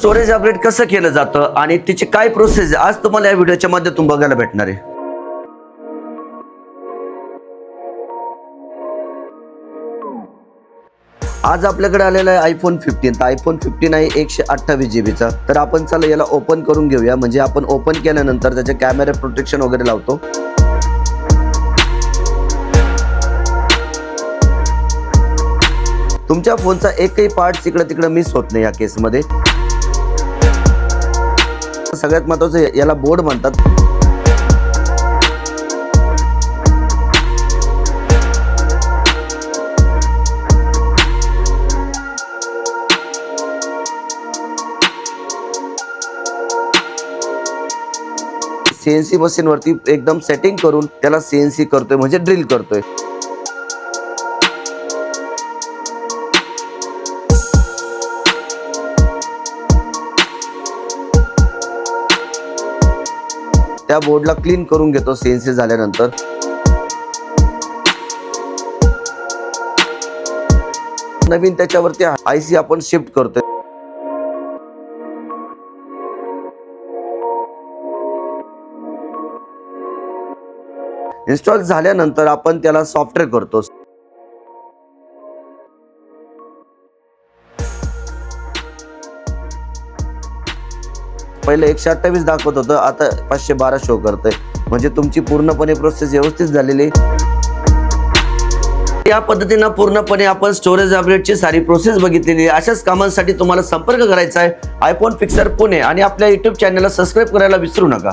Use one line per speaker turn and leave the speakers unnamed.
Storage upgrade कसं केलं जातं आणि त्याची काय प्रोसेस आज तुम्हाला या व्हिडिओच्या माध्यमातून बघायला भेटणार आहे। आज आपल्याकडे आलेला आहे आयफोन 15। तर आयफोन 15 आहे 128 GB चा। तर आपण चला याला ओपन करून घेऊया। म्हणजे आपण ओपन केल्यानंतर त्याचे कॅमेरा प्रोटेक्शन वगैरे लावतो। तुमच्या फोनचा एकही पार्ट इकडे तिकडे मिस होत नाही या केस मध्ये। सगळ्यात महत्त्वाचं याला बोर्ड म्हणतात। सीएनसी मशीन वरती एकदम सेटिंग करून त्याला सीएनसी करतोय म्हणजे ड्रिल करतोय। त्या बोर्डला क्लीन करून घेतो सीएनसी झाल्यानंतर। नवीन त्याच्यावरती आयसी आपण शिफ्ट करतोय। इन्स्टॉल झाल्यानंतर आपण त्याला सॉफ्टवेअर करतो। पहिले 128 दाखवत होतं, आता 512 शो करतंय। म्हणजे तुमची पूर्णपणे प्रोसेस व्यवस्थित झालेली आहे। या पद्धतीने पूर्णपणे आपण स्टोरेज अपग्रेडची सारी प्रोसेस बघितलेली आहे। अशाच कामांसाठी तुम्हाला संपर्क करायचा आहे आयफोन फिक्सर पुणे आणि आपल्या YouTube चॅनलला सबस्क्राइब करायला विसरू नका।